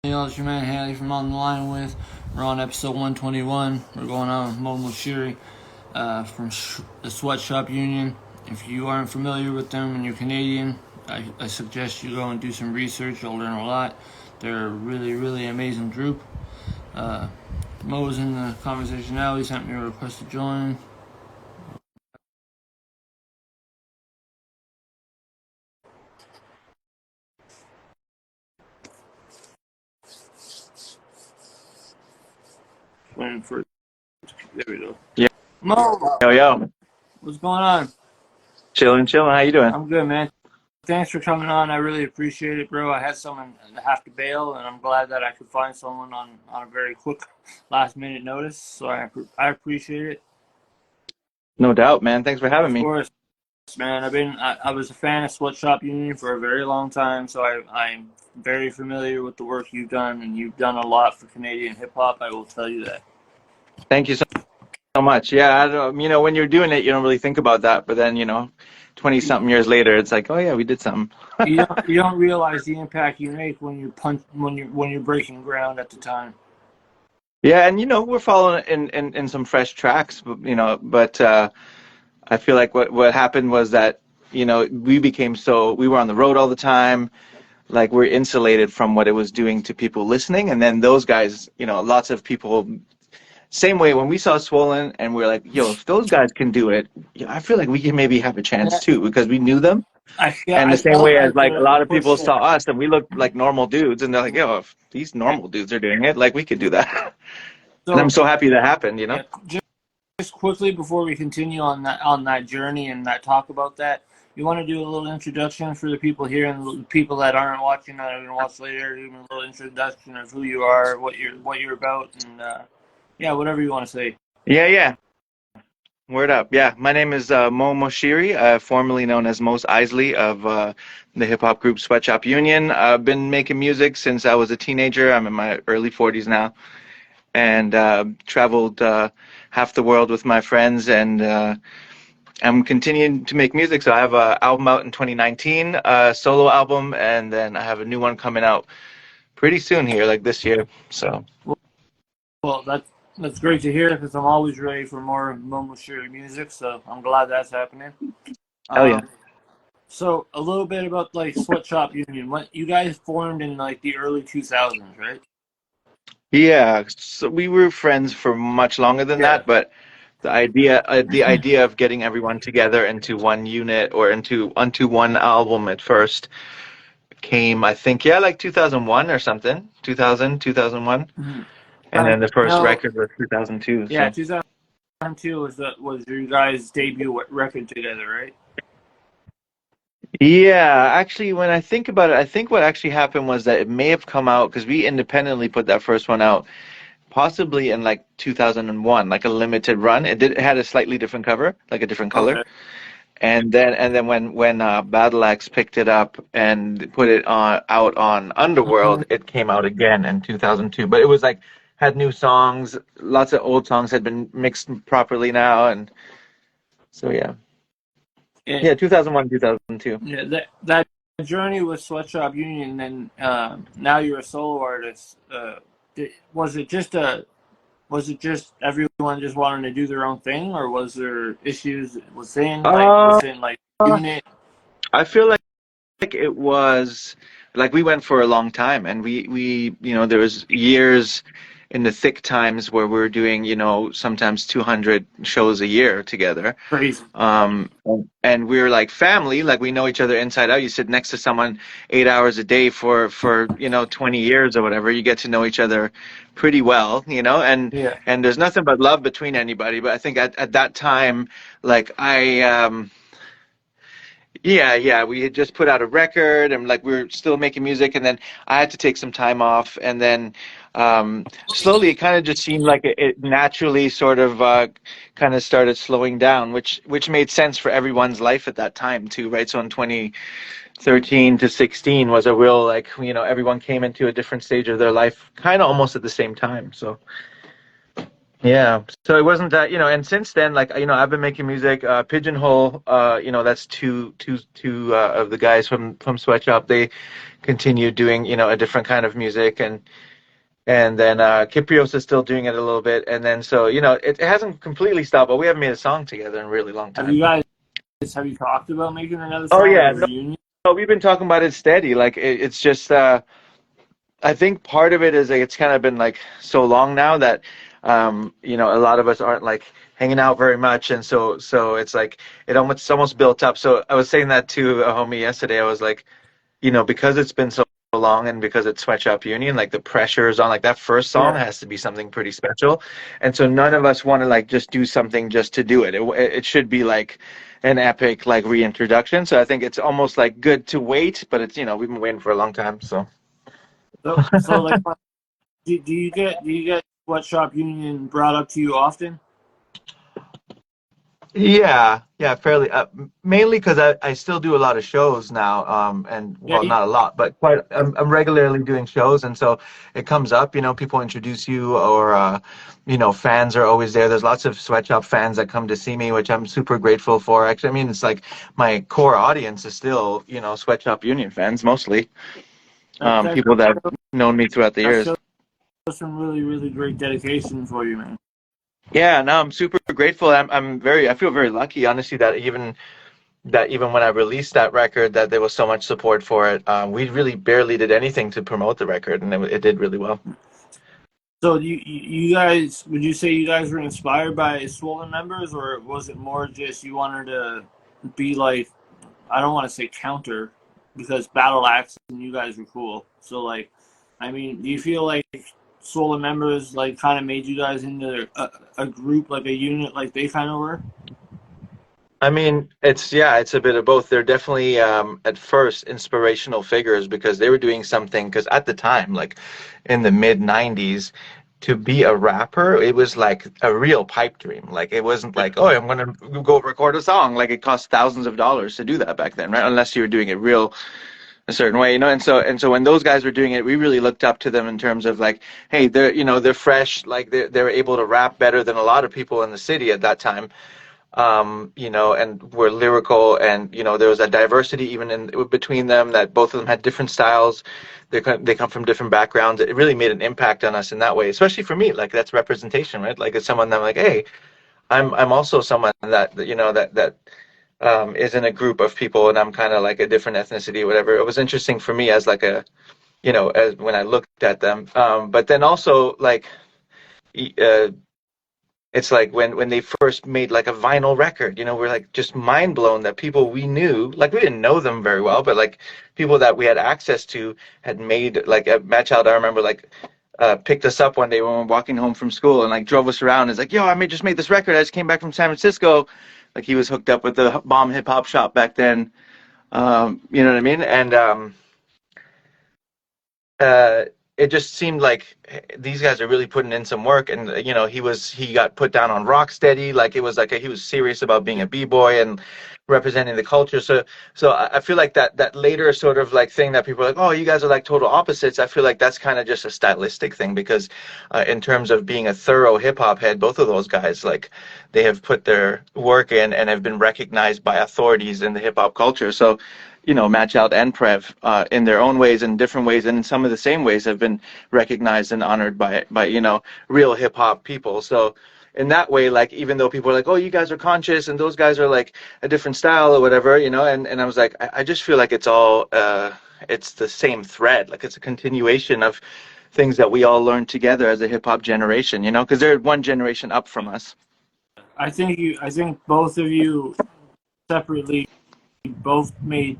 It's your man Haley from On the Line with. We're on episode 121. We're going on with Mo Moshiri from the Sweatshop Union. If you aren't familiar with them and you're Canadian, I suggest you go and do some research. You'll learn a lot. They're a really, really amazing group. Uh, Mo's in the conversation now. He sent me a request to join. Waiting for it. There we go. Yeah. Mo, Yo. what's going on? Chilling. How you doing? I'm good, man. Thanks for coming on. I really appreciate it, bro. I had someone have to bail, and I'm glad that I could find someone on a very quick, last-minute notice. So I appreciate it. No doubt, man. Thanks for having Of me. course, man. I was a fan of Sweatshop Union for a very long time, so I'm very familiar with the work you've done, and you've done a lot for Canadian hip hop. I will tell you that. Thank you so much. Yeah, I don't, when you're doing it, you don't really think about that, but then 20-something years later, it's like, oh yeah, we did something. You don't realize the impact you make when you're breaking ground at the time. Yeah, and we're following in some fresh tracks, but I feel like what happened was that we were on the road all the time, like we're insulated from what it was doing to people listening, and then those guys, lots of people. Same way when we saw Swollen and we are like, yo, if those guys can do it, I feel like we can maybe have a chance too because we knew them. And the I same felt way as like like a lot the of push people there. saw us and we looked like normal dudes and they're like, yo, if these normal dudes are doing it, like we could do that. And I'm So so happy that happened. yeah, just quickly before we continue on that journey and that talk about that, you want to do a little introduction for the people here and the people that aren't watching that are going to watch later. Do a little introduction of who you are, what you're about, and yeah, whatever you want to say. Yeah. Word up. Yeah. My name is Mo Moshiri, formerly known as Mos Eisley of the hip hop group Sweatshop Union. I've been making music since I was a teenager. I'm in my early 40s now. And traveled half the world with my friends, and I'm continuing to make music. So I have an album out in 2019, a solo album, and then I have a new one coming out pretty soon here, like this year. So Well, that's great to hear because I'm always ready for more Momo Shiri music. So I'm glad that's happening. hell yeah. Um, so a little bit about like Sweatshop Union. What you guys formed in like the early 2000s, right? Yeah, so we were friends for much longer than Yeah. that, but the idea of getting everyone together into one unit or onto one album at first came, I think, yeah, like 2001 or something, 2001. Mhm. And I then the first know. record was 2002. Yeah, So 2002 was your guys' debut record together, right? yeah, actually, when I think about it, I think what actually happened was that it may have come out because we independently put that first one out, possibly in like 2001, like a limited run. It had a slightly different cover, like a different color. Okay. And then when Battle Axe picked it up and put it out on Mhm. Underworld, it came out again in 2002. But it was like had new songs, lots of old songs had been mixed properly now, and so yeah. Yeah, Yeah, 2001, 2002. yeah. That journey with Sweatshop Union, and now you're a solo artist. Was it just everyone just wanting to do their own thing, or was there issues Uh, within like unit? I feel like it was like we went for a long time, and we there was years in the thick times where we were doing sometimes 200 shows a year together. Crazy. And we're like family, like we know each other inside out. You sit next to someone 8 hours a day for 20 years or whatever. You get to know each other pretty well, Yeah. and there's nothing but love between anybody. But I think at that time, like yeah, we had just put out a record and like we were still making music, and then I had to take some time off, and then slowly it kind of just seemed like it naturally sort of kind of started slowing down, which made sense for everyone's life at that time too, right? So in 2013 to 16 was a real like everyone came into a different stage of their life, kind of almost at the same time. So Yeah. So it wasn't that, and since then, like, I've been making music, Pigeonhole, that's two of the guys from Sweatshop. They continue doing, a different kind of music, and then Kiprios is still doing it a little bit. And then, so, it hasn't completely stopped, but we haven't made a song together in a really long Have time. you guys have you talked about making another Oh song, like yeah, a reunion? no, we've been talking about it steady. Like it's just, I think part of it is like it's kind of been like so long now that a lot of us aren't like hanging out very much, and so it's like it's almost built up. So I was saying that to a homie yesterday. I was like, because it's been so long and because it's Sweatshop Union, like the pressure is on. Like that first song Yeah. has to be something pretty special, and so none of us want to like just do something just to do it. It should be like an epic like reintroduction. So I think it's almost like good to wait, but it's we've been waiting for a long time. So. So like, do you get Sweatshop Union brought up to you often? Yeah, fairly. Mainly because I still do a lot of shows now, and Yeah. well, not a lot, but quite. I'm regularly doing shows, and so it comes up. People introduce you, or fans are always there. There's lots of Sweatshop fans that come to see me, which I'm super grateful for. Actually, I mean, it's like my core audience is still Sweatshop Union fans mostly. That that People that have known me throughout the that years. shows some really really great dedication for you, man. Yeah, no, I'm super grateful. I feel very lucky, honestly, that even when I released that record, that there was so much support for it. We really barely did anything to promote the record, and it did really well. So you guys, would you say you guys were inspired by Swollen members, or was it more just you wanted to be like, I don't want to say counter, because Battle Axe and you guys were cool. So like, I mean, do you feel like Swollen members like kind of made you guys into a group, like a unit, like they kind of were? I mean, it's a bit of both. They're definitely at first inspirational figures because they were doing something. Because at the time, like in the mid '90s, to be a rapper, it was like a real pipe dream. Like it wasn't like, oh, I'm gonna go record a song. Like it cost thousands of dollars to do that back then, right? Unless you were doing it real a certain way, and so when those guys were doing it, we really looked up to them in terms of like, hey, they're fresh, like they're able to rap better than a lot of people in the city at that time, and were lyrical, and there was a diversity even in between them, that both of them had different styles. They come from different backgrounds. It really made an impact on us in that way, especially for me. Like that's representation, right? Like it's someone that I'm like, hey, I'm also someone that is in a group of people, and I'm kind of like a different ethnicity, whatever. It was interesting for me as like as when I looked at them. But then also like, uh, it's like when they first made like a vinyl record, we're like just mind blown that people we knew, like we didn't know them very well, but like people that we had access to had made like a Match Out. I remember like picked us up one day when we were walking home from school and like drove us around. It's like, yo, just made this record. I just came back from San Francisco. Like he was hooked up with the bomb hip hop shop back then. You know what I mean? And uh, it just seemed like these guys are really putting in some work. And he got put down on Rocksteady. Like it was like he was serious about being a b-boy and representing the culture. So I feel like that later sort of like thing that people are like, oh, you guys are like total opposites. I feel like that's kind of just a stylistic thing, because in terms of being a thorough hip hop head, both of those guys, like they have put their work in and have been recognized by authorities in the hip hop culture. So Match Out and Prev, in their own ways and different ways, and in some of the same ways, have been recognized and honored by real hip hop people. So in that way, like even though people are like, oh, you guys are conscious and those guys are like a different style or whatever, and I was like, I just feel like it's all it's the same thread. Like it's a continuation of things that we all learned together as a hip hop generation, because they're one generation up from us. I think both of you separately both made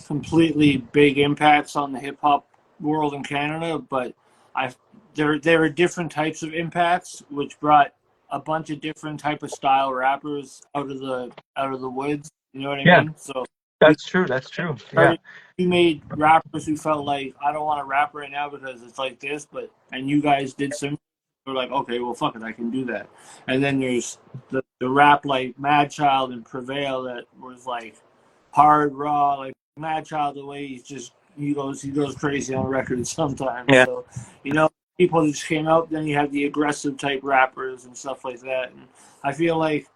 completely big impacts on the hip hop world in Canada, but I there are different types of impacts which brought a bunch of different type of style rappers out of the woods. You know what I Yeah, mean? So you that's true. That's true. Yeah. started you made rappers who felt like I don't want to rap right now because it's like this, and you guys did some. We're like, okay, well, fuck it, I can do that. And then there's the rap like Mad Child and Prevail that was like hard, raw, like Mad Child. The way he goes crazy on records sometimes. Yeah. So, you know, people that just came out. Then you have the aggressive type rappers and stuff like that. And I feel like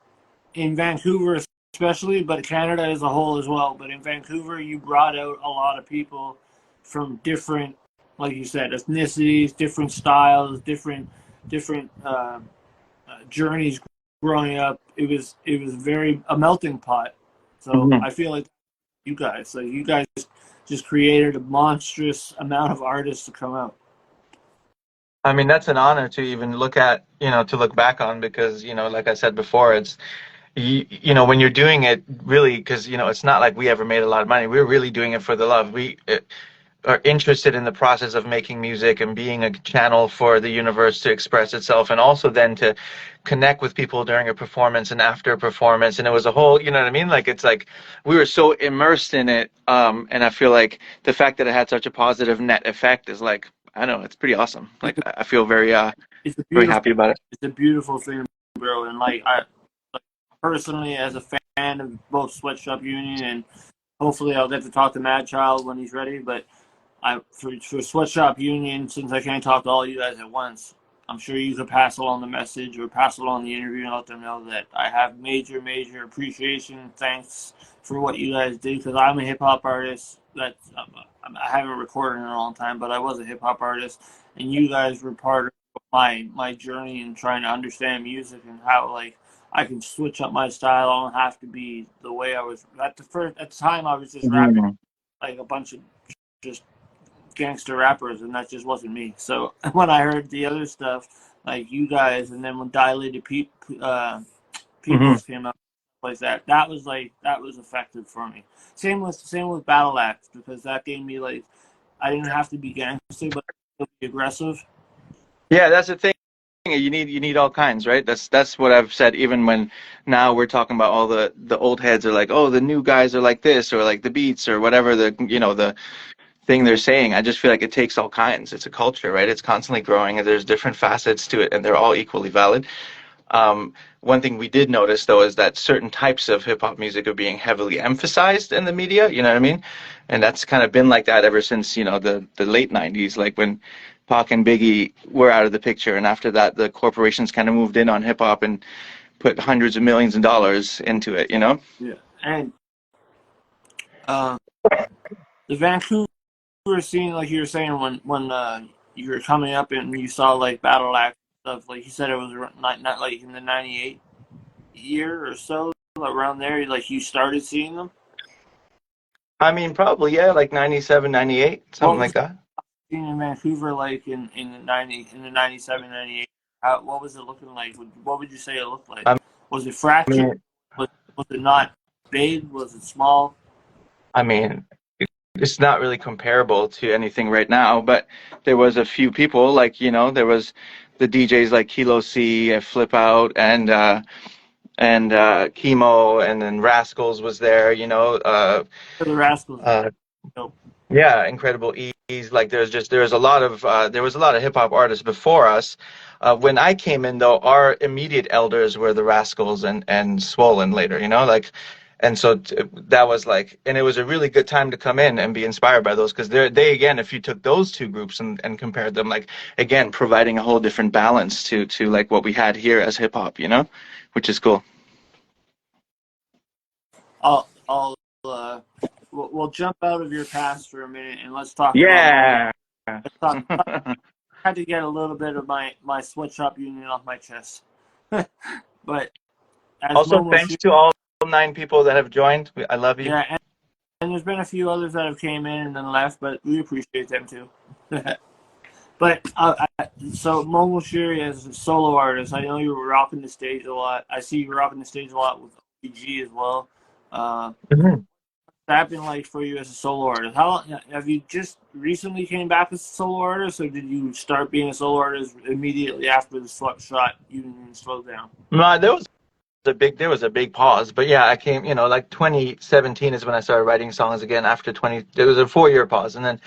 in Vancouver especially, but Canada as a whole as well. But in Vancouver, you brought out a lot of people from different, like you said, ethnicities, different styles, different journeys growing up. It was very a melting pot. So Mhm. I feel like you guys just created a monstrous amount of artists to come out. I mean, that's an honor to even look at, to look back on because, like I said before, it's when you're doing it really because it's not like we ever made a lot of money. We're really doing it for the love. We are interested in the process of making music and being a channel for the universe to express itself, and also then to connect with people during a performance and after a performance. And it was a whole, you know what I mean, like it's like we were so immersed in it, and I feel like the fact that it had such a positive net effect is like, I don't know, it's pretty awesome. It's Like a, I feel very it's a very beautiful happy about it. it's a beautiful thing, bro. And like personally as a fan of both Sweatshop Union and hopefully I'll get to talk to Mad Child when he's ready. But for Sweatshop Union, since I can't talk to all you guys at once, I'm sure you could pass along the message or pass along the interview and let them know that I have major appreciation, thanks for what you guys did because I'm a hip hop artist. I haven't recorded in a long time, but I was a hip hop artist, and you guys were part of my journey in trying to understand music and how like I can switch up my style. I don't have to be the way I was at the time. I was just rapping Mhm. like a bunch of just gangster rappers, and that just wasn't me. So when I heard the other stuff, like you guys, and then when Mhm. Peoples came out like that was effective for me. Same with Battle Axe because that gave me like I didn't have to be gangster, but still be aggressive. Yeah, that's the thing. You need all kinds, right? That's what I've said. Even when now we're talking about all the old heads are like, oh, the new guys are like this, or like the beats, or whatever the thing they're saying. I just feel like it takes all kinds. It's a culture, right? It's constantly growing, and there's different facets to it, and they're all equally valid. One thing we did notice though is that certain types of hip hop music are being heavily emphasized in the media. You know what I mean? And that's kind of been like that ever since the late '90s, like when Pac and Biggie were out of the picture, and after that, the corporations kind of moved in on hip hop and put hundreds of millions of dollars into it. You know? Yeah, and uh, the Vancouver scene, like you were saying, when you were coming up and you saw like Battle Axe stuff, like you said, it was not like in the '98 year or so around there. Like you started seeing them. I mean, probably yeah, like '97, '98, something What like was that. scene in Vancouver like in the 97, 98? How, what was it looking like? What would you say it looked like? I Was it fractured? mean, Was it not big? Was it small? I mean, it's not really comparable to anything right now, but there was a few people like, there was the DJs like Kilo C, Flip Out, and Chemo, and then Rascals was there, For the Rascals, uh, nope. yeah, Incredible Ease. Like there was a lot of hip hop artists before us. When I came in though, our immediate elders were the Rascals and Swollen later, like, and so that was like, and it was a really good time to come in and be inspired by those because they again, if you took those two groups and compared them, like again, providing a whole different balance to like what we had here as hip hop, which is cool. I'll we'll jump out of your past for a minute and let's talk about Mo. Yeah. Let's talk. I had to get a little bit of my sweatshop union off my chest, but as Also, Momo, thanks to all 9 people that have joined. I love you. yeah, and there's been a few others that have came in and then left, but we appreciate them too. But so Mo Moshiri as a solo artist, I know you were rocking the stage a lot. I see you were rocking the stage a lot with Obe G as well. Uh, Mhm. that been like for you as a solo artist? How long have you just recently came back as a solo artist, or did you start being a solo artist immediately after the shot union slowed down? No, there was a big pause, but yeah, I came, like 2017 is when I started writing songs again after 20, there was a 4 year pause. And then,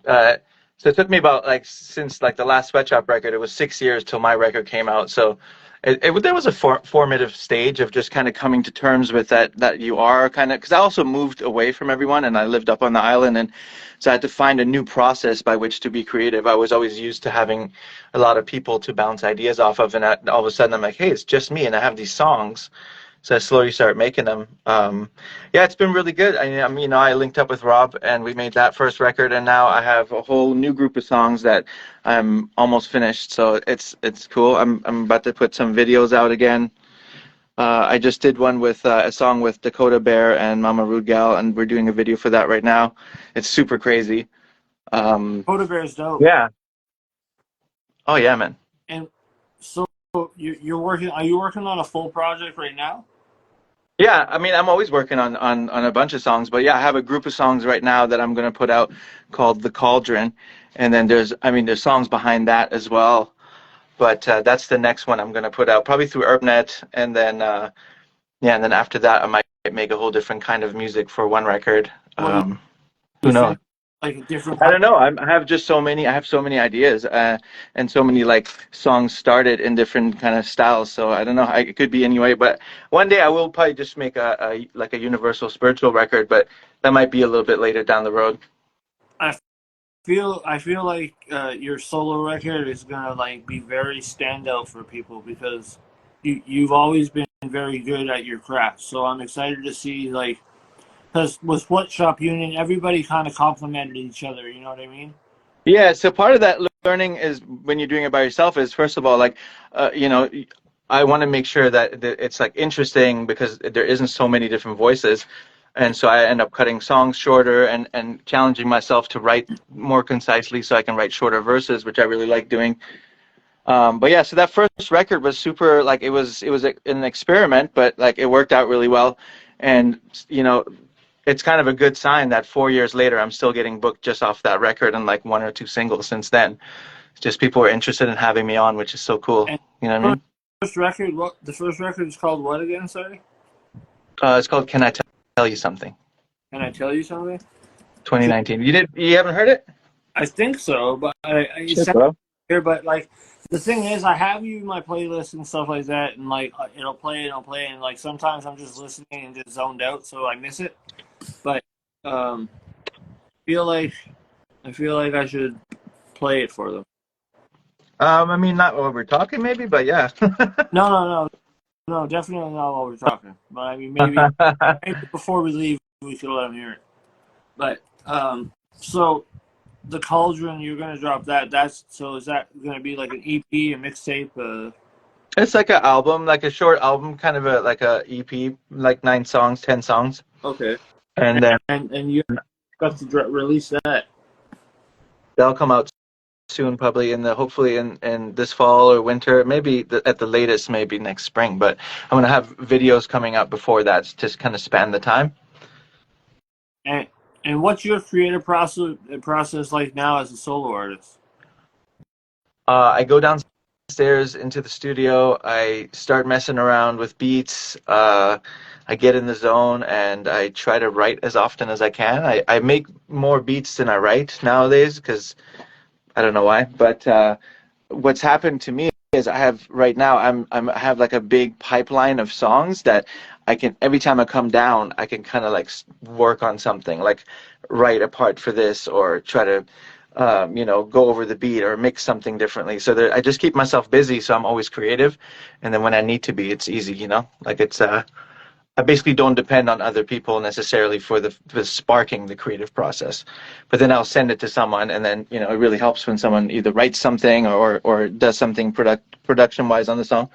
uh, so it took me about like, since like the last Sweatshop record, it was 6 years till my record came out. So There was a formative stage of just kind of coming to terms with that you are kind of, because I also moved away from everyone and I lived up on the island, and so I had to find a new process by which to be creative. I was always used to having a lot of people to bounce ideas off of, and all of a sudden I'm like, hey, it's just me and I have these songs. So I slowly started making them. Yeah, it's been really good. I linked up with Rob and we made that first record, and now I have a whole new group of songs that I'm almost finished. So it's cool. I'm about to put some videos out again. I just did one with a song with Dakota Bear and Mama Rude Gal, and we're doing a video for that right now. It's super crazy. Dakota Bear is dope. Yeah. Oh yeah, man. And so you're working? Are you working on a full project right now? Yeah, I mean, I'm always working on a bunch of songs, but yeah, I have a group of songs right now that I'm gonna put out called The Cauldron, and then there's songs behind that as well, but that's the next one I'm gonna put out probably through UrbNet, and then yeah, and then after that I might make a whole different kind of music for one record. Well, Who you knows? think like a different I kind? don't know. I have just so many. I have so many ideas, and so many like songs started in different kind of styles. So I don't know. It could be anyway. But one day I will probably just make a like a universal spiritual record. But that might be a little bit later down the road. I feel like your solo record is gonna like be very standout for people because you've always been very good at your craft. So I'm excited to see like because with Sweatshop Union, everybody kind of complimented each other. You know what I mean? Yeah. So part of that learning is when you're doing it by yourself is first of all like, you know, I want to make sure that it's like interesting because there isn't so many different voices. And so I end up cutting songs shorter and challenging myself to write more concisely so I can write shorter verses, which I really like doing. But yeah, so that first record was super, like it was an experiment, but like it worked out really well. And you know, it's kind of a good sign that 4 years later I'm still getting booked just off that record and like one or two singles since then. It's just people are interested in having me on, which is so cool. And You know what I mean? first record, what the first record is called? What again? Sorry. It's called Can I Tell You Something? Can I tell you something? 2019. You haven't heard it? I think so, but it Shit, sounds bro. weird. But like the thing is, I have you in my playlist and stuff like that, and like it'll play, and like sometimes I'm just listening and just zoned out, so I miss it. But um, feel like I feel like I should play it for them. I mean, not what we're talking, maybe, but yeah. No, definitely not while we're talking. But I mean, maybe before we leave, we could let them hear it. But so the Cauldron, you're gonna drop that. Is that gonna be like an EP, a mixtape? It's like an album, like a short album, kind of like a EP, like 9 songs, 10 songs, Okay. and then And you got to release that. they'll come out soon, probably hopefully in this fall or winter, maybe at the latest, maybe next spring. But I'm gonna have videos coming out before that to kind of span the time. And and what's your creative process like now as a solo artist? I go downstairs into the studio. I start messing around with beats. I get in the zone and I try to write as often as I can. I make more beats than I write nowadays because I don't know why. But what's happened to me is I have right now I have like a big pipeline of songs that I can every time I come down I can kind of like work on something like write a part for this or try to go over the beat or mix something differently. So I just keep myself busy, so I'm always creative. And then when I need to be, it's easy, like it's I basically don't depend on other people necessarily for sparking the creative process. But then I'll send it to someone, and then it really helps when someone either writes something or does something production wise on the song.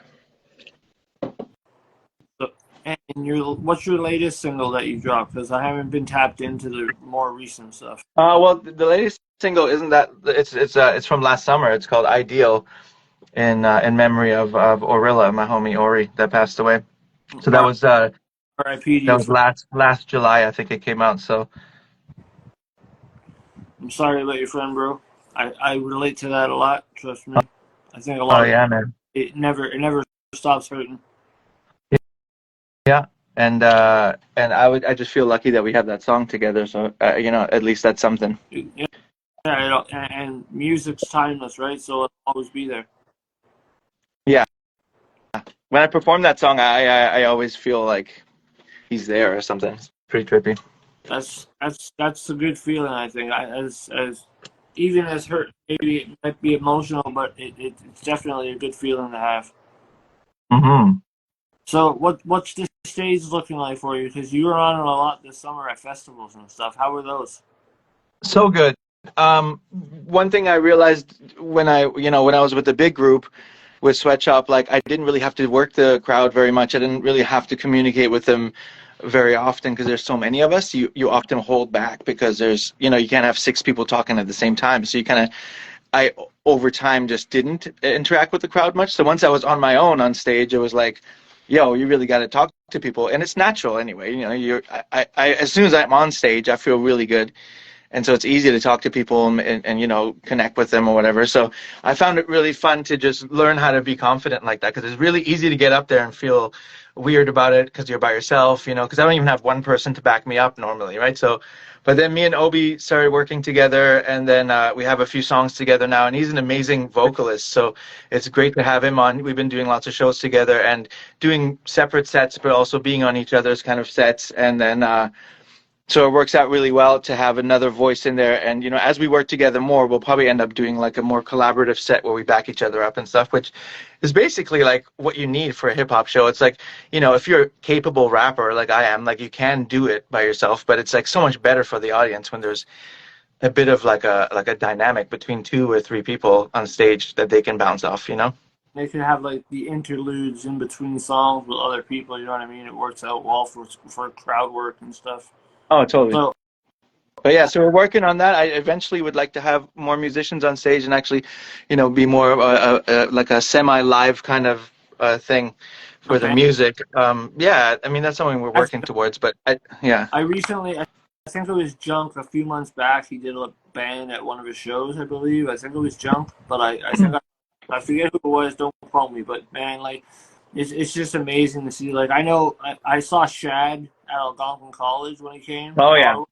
So, and what's your latest single that you dropped? Because I haven't been tapped into the more recent stuff. Well, the latest single isn't that it's from last summer. It's called Ideal, in memory of Orilla, my homie Ori that passed away. So R.I.P. to that your was friend. last July, I think it came out. So I'm sorry about your friend, bro. I relate to that a lot. Trust me. I think a oh lot of yeah, man. it never stops hurting. Yeah, and I just feel lucky that we have that song together. So at least that's something. Yeah, and music's timeless, right? So it'll always be there. Yeah, when I perform that song, I always feel like he's there or something. It's pretty trippy. That's a good feeling. I think as even as hurt, maybe it might be emotional, but it's definitely a good feeling to have. Hmm. So what's the stage looking like for you? Because you were on a lot this summer at festivals and stuff. How were those? So good. One thing I realized when when I was with the big group with Sweatshop, like I didn't really have to work the crowd very much. I didn't really have to communicate with them very often because there's so many of us. You often hold back because there's you can't have six people talking at the same time. So you kind of I over time just didn't interact with the crowd much. So once I was on my own on stage, it was like, yo, you really got to talk to people, and it's natural anyway. As soon as I'm on stage, I feel really good, and so it's easy to talk to people and connect with them or whatever. So I found it really fun to just learn how to be confident like that because it's really easy to get up there and feel weird about it because you're by yourself, because I don't even have one person to back me up normally, right? So but then me and Obi started working together, and then we have a few songs together now, and he's an amazing vocalist, so it's great to have him on. We've been doing lots of shows together and doing separate sets but also being on each other's kind of sets, and then so it works out really well to have another voice in there. And as we work together more, we'll probably end up doing like a more collaborative set where we back each other up and stuff, which is basically like what you need for a hip hop show. It's like, if you're a capable rapper like I am, like you can do it by yourself, but it's like so much better for the audience when there's a bit of like a dynamic between two or three people on stage that they can bounce off. They could have like the interludes in between songs with other people. You know what I mean? It works out well for crowd work and stuff. Oh, totally. So But yeah, so we're working on that. I eventually would like to have more musicians on stage and actually, be more of like a semi-live kind of thing for the okay, music. Yeah, I mean that's something we're I've, working towards. But yeah. I recently, I think it was Junk a few months back. He did a band at one of his shows, I believe. I think it was Junk, but I think I forget who it was. Don't quote me, but man, like it's just amazing to see. Like I saw Shad at Algonquin College when he came Oh to yeah, Ottawa.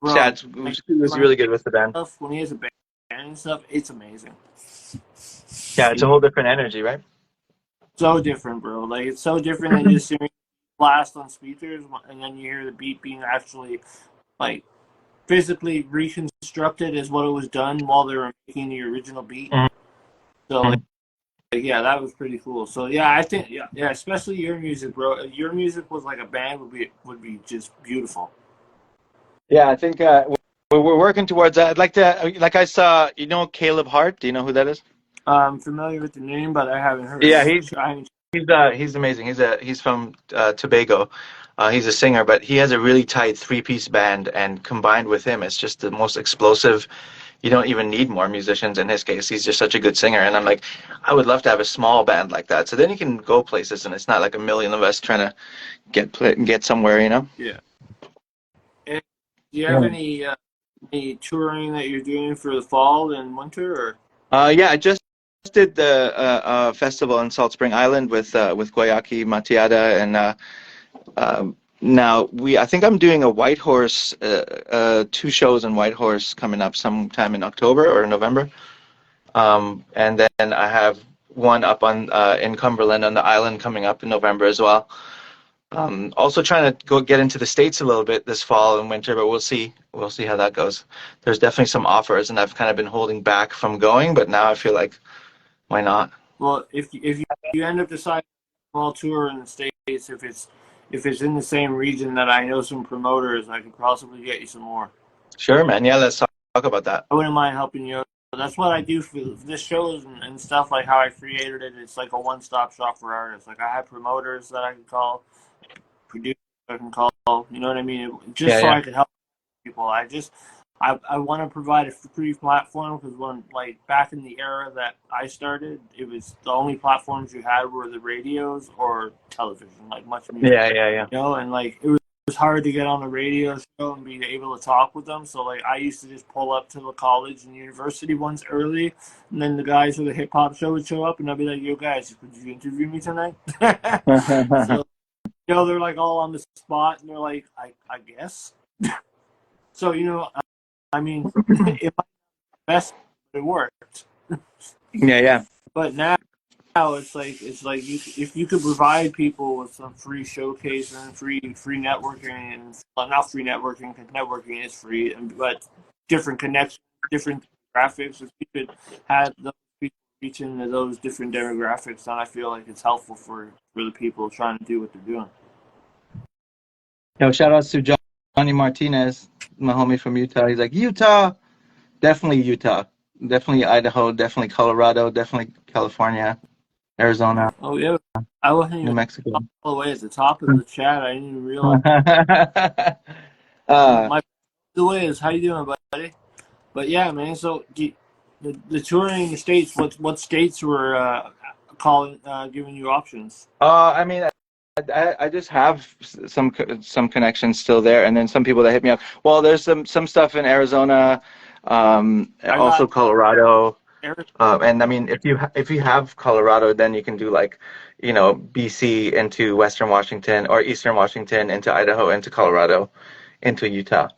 Bro, Chad like was really good with the band. stuff when he has a band and stuff, it's amazing. Yeah, it's a whole different energy, right? So different, bro. Like it's so different than just hearing blast on speakers and then you hear the beat being actually like physically reconstructed as what it was done while they were making the original beat. So yeah, that was pretty cool. So yeah, I think yeah, especially your music, bro. Your music was like a band would be just beautiful. Yeah, I think we're working towards that. I'd like to, like I saw, Caleb Hart. Do you know who that is? I'm familiar with the name, but I haven't heard. Yeah, I haven't. he's amazing. He's from Tobago. He's a singer, but he has a really tight three-piece band, and combined with him, it's just the most explosive. You don't even need more musicians in his case. He's just such a good singer, and I'm like, I would love to have a small band like that. So then you can go places, and it's not like a million of us trying to get somewhere. Yeah. And do you have Yeah. any touring that you're doing for the fall and winter, or? Yeah, I just did the festival in Salt Spring Island with Guayaki Matiada, and now I think I'm doing a Whitehorse, two shows in Whitehorse coming up sometime in October or November. And then I have one up on in Cumberland on the island coming up in November as well. Also trying to go get into the States a little bit this fall and winter, but we'll see. We'll see how that goes. There's definitely some offers, and I've kind of been holding back from going, but now I feel like why not? Well, if you end up deciding a small tour in the States, if it's in the same region that I know some promoters, I could possibly get you some more. Sure, man. Yeah, let's talk about that. I wouldn't mind helping you. That's what I do for this shows and stuff, like how I created it. It's like a one-stop shop for artists. Like I have promoters that I can call, producers I can call. You know what I mean? Just Yeah, so yeah. I can help people. I want to provide a free platform because when like back in the era that I started, it was the only platforms you had were the radios or television, like Much Music. Yeah, yeah, yeah. And like it was hard to get on a radio show and be able to talk with them. So like I used to just pull up to the college and university ones early, and then the guys for the hip hop show would show up, and I'd be like, "Yo, guys, could you interview me tonight?" So they're like all on the spot, and they're like, "I guess." So I mean, it might be best, but it worked. Yeah, yeah. But now now it's like you if you could provide people with some free showcase and free networking and well, not free networking because networking is free, but different connections, different graphics. If you could have those people reach into those different demographics, then I feel like it's helpful for the people trying to do what they're doing. Yo, shout outs to Johnny Martinez, my homie from Utah. He's like, Utah, definitely Utah, definitely Idaho, definitely Colorado, definitely California, Arizona, Oh yeah, I wasn't New even Mexico. all the way at the top of the chat. I didn't even realize. uh, My the way is how you doing, buddy? But yeah, man. So the touring states. What states were calling giving you options? I mean, I just have some connections still there, and then some people that hit me up. Well, there's some stuff in Arizona, I also got Colorado. Eric. And I mean, if you have Colorado, then you can do like, BC into Western Washington or Eastern Washington into Idaho into Colorado into Utah,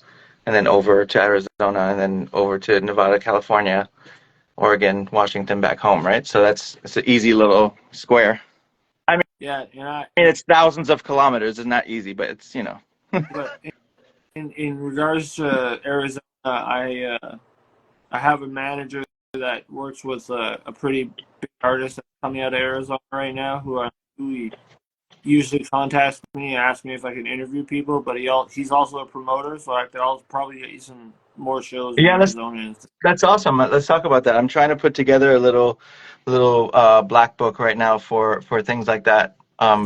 and then over to Arizona, and then over to Nevada, California, Oregon, Washington, back home, right? So it's an easy little square. I mean, Yeah, it's thousands of kilometers. It's not easy, but it's but in regards to Arizona, I have a manager that works with a pretty big artist that's coming out of Arizona right now who he usually contacts me and asks me if I can interview people. But he's also a promoter, so I'll probably get you some more shows in yeah, Arizona. And stuff. that's awesome. Let's talk about that. I'm trying to put together a little black book right now for things like that.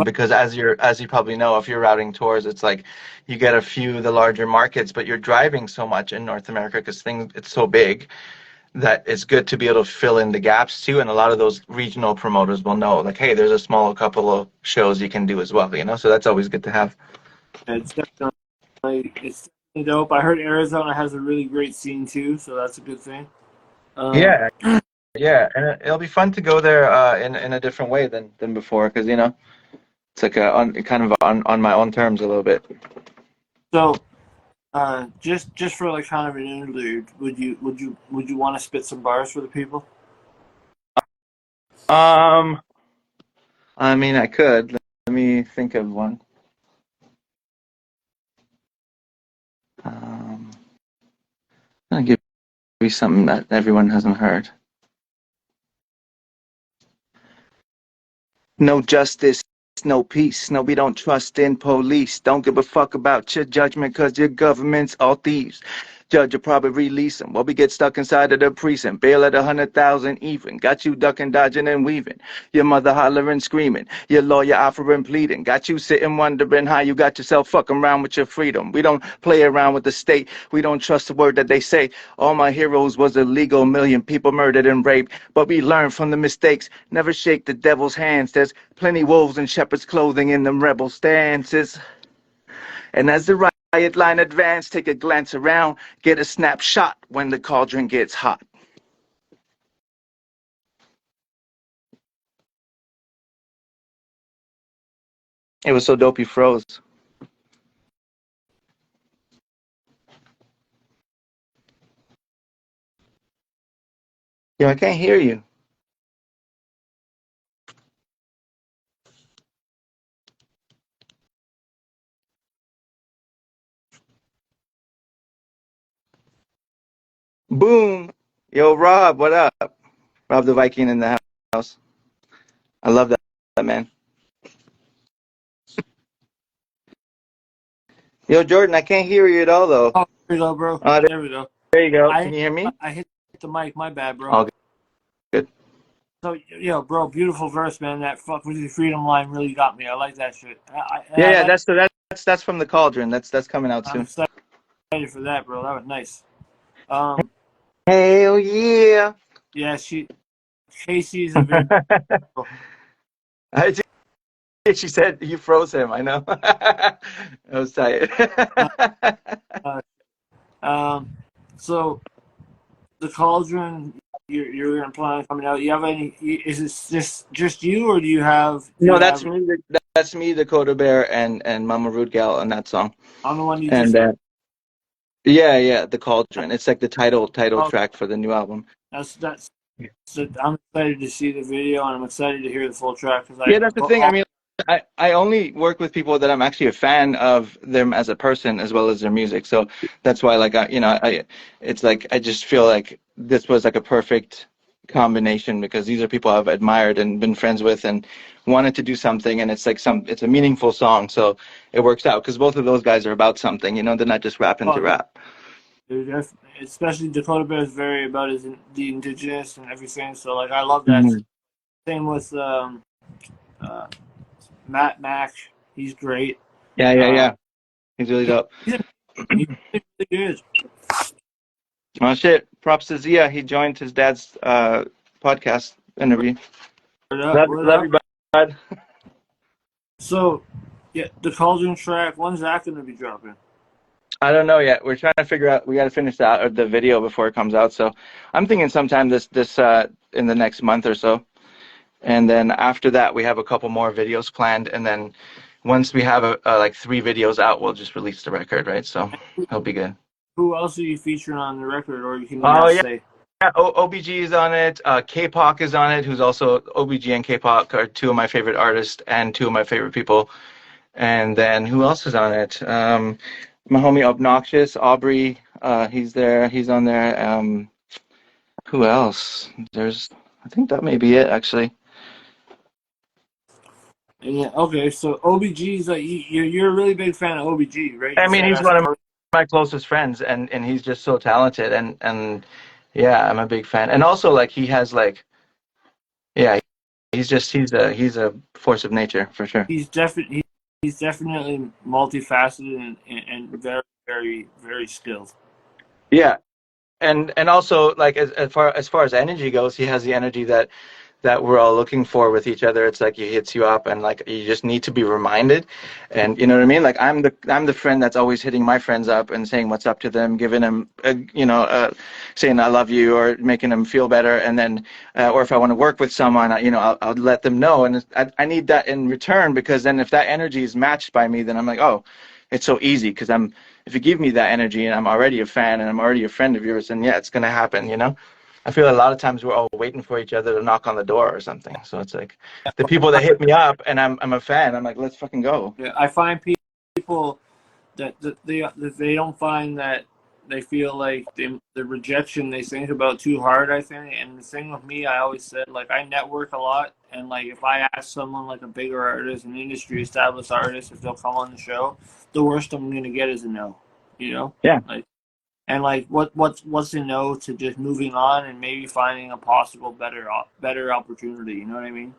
Because as you probably know, if you're routing tours, it's like you get a few of the larger markets, but you're driving so much in North America because it's so big that it's good to be able to fill in the gaps too. And a lot of those regional promoters will know, like, hey, there's a small couple of shows you can do as well. So that's always good to have. It's definitely dope. I heard Arizona has a really great scene too, so that's a good thing. Um, Yeah, yeah, and it'll be fun to go there in a different way than before because it's like kind of on my own terms a little bit. so just for like kind of an interlude, would you want to spit some bars for the people? Um, I mean, I could. Let me think of one. I'm gonna give you something that everyone hasn't heard. No justice, no peace. No, we don't trust in police. Don't give a fuck about your judgment because your government's all thieves. Judge will probably release them while we get stuck inside of the precinct. Bail at 100,000 even. Got you ducking, dodging, and weaving. Your mother hollering, screaming. Your lawyer offering, pleading. Got you sitting wondering how you got yourself fucking around with your freedom. We don't play around with the state. We don't trust the word that they say. All my heroes was illegal. Million people murdered and raped. But we learn from the mistakes. Never shake the devil's hands. There's plenty wolves in shepherd's clothing in them rebel stances. And as the riot line advance, take a glance around, get a snapshot when the cauldron gets hot. It was so dope you froze. Yo, I can't hear you. Boom. Yo, Rob, what up? Rob the Viking in the house. I love that man. Yo, Jordan, I can't hear you at all though. Oh, there we go, bro. Uh, There we go. there you go. Can I you hear me? I hit the mic. My bad, bro. All good. So, bro, beautiful verse, man. That "fuck with your freedom" line really got me. I like that shit. Yeah, I yeah, like. that's from the cauldron. That's coming out I'm soon. excited for that, bro. That was nice. Um, Hell yeah. yeah, Casey's a very. I She said you froze him. I know. I was tired. Uh, uh, um, so the cauldron, you're gonna plan on coming out. You have any? Is it just you, or do No, you that's have me. That's me, Dakota Bear, and Mama Rude Gal on that song. on the one you And just? yeah, yeah, the Cauldron. It's like the title Oh, track for the new album. that's So I'm excited to see the video, and I'm excited to hear the full track because Yeah, that's the thing. I mean, I only work with people that I'm actually a fan of them as a person as well as their music. So that's why, like, it's like I just feel like this was like a perfect combination because these are people I've admired and been friends with and wanted to do something, and it's like it's a meaningful song, so it works out because both of those guys are about something, they're not just rapping to rap. especially Dakota Bear is very about the indigenous and everything. So like I love that. Hmm. Same with uh, Matt Mack. He's great. Yeah, yeah, Uh, yeah. He's really dope. he's he's really good. Oh shit! Props to Zia. He joined his dad's podcast interview. Word up, word Love up. you, bud. So yeah, the Cauldron track. When's that going to be dropping? I don't know yet. We're trying to figure out. We got to finish the video before it comes out. So I'm thinking sometime this in the next month or so. And then after that, we have a couple more videos planned. And then once we have like 3 videos out, we'll just release the record, right? So it'll be good. Who else are you featuring on the record, or can you Oh not yeah, say? yeah. OBG is on it. K-Pop is on it. Who's also OBG and K-Pop are 2 of my favorite artists and 2 of my favorite people. And then who else is on it? My homie Obnoxious, Aubrey, he's there. He's on there. Who else? I think that may be it, actually. And yeah, okay. So OBG is like you're a really big fan of OBG, right? I Just mean, like he's as a one of person. my closest friends, and he's just so talented, and yeah, I'm a big fan. And also, like, he has like, yeah, he's a force of nature for sure. He's definitely multifaceted and very very skilled. Yeah, and also like as far as energy goes, he has the energy that we're all looking for with each other. It's like he hits you up and like you just need to be reminded. And you know what I mean? Like I'm the friend that's always hitting my friends up and saying what's up to them, giving them saying I love you or making them feel better. And then or if I want to work with someone, I'll let them know. And I need that in return because then if that energy is matched by me, then I'm like, oh, it's so easy because if you give me that energy and I'm already a fan and I'm already a friend of yours, then yeah, it's gonna happen. I feel a lot of times we're all waiting for each other to knock on the door or something. So it's like the people that hit me up and I'm a fan, I'm like, let's fucking go. Yeah, I find people that they don't find that they feel like the rejection they think about too hard. I think, and the thing with me, I always said like I network a lot, and like if I ask someone like a bigger artist, an industry established artist, if they'll come on the show, the worst I'm gonna get is a no. You know, Yeah. like and like what's a no to just moving on and maybe finding a possible better opportunity. You know what I mean?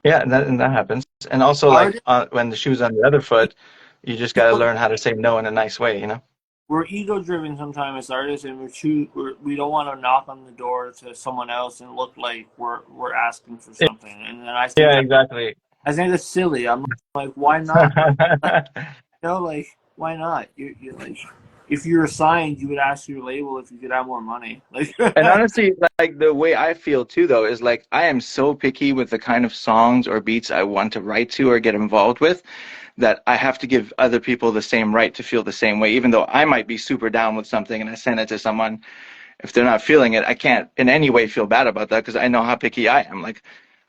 Yeah, and that happens. And also like Artists, when the shoe's on the other foot, you just got to learn how to say no in a nice way. we're ego driven sometimes as artists, and we don't want to knock on the door to someone else and look like we're asking for something. And then Yeah, exactly. I think that's silly. I'm like, why not? Like, like why not? You like if you were signed, you would ask your label if you could have more money. Like And honestly, like the way I feel too, though, is like I am so picky with the kind of songs or beats I want to write to or get involved with that I have to give other people the same right to feel the same way. Even though I might be super down with something and I send it to someone, if they're not feeling it, I can't in any way feel bad about that because I know how picky I am. Like,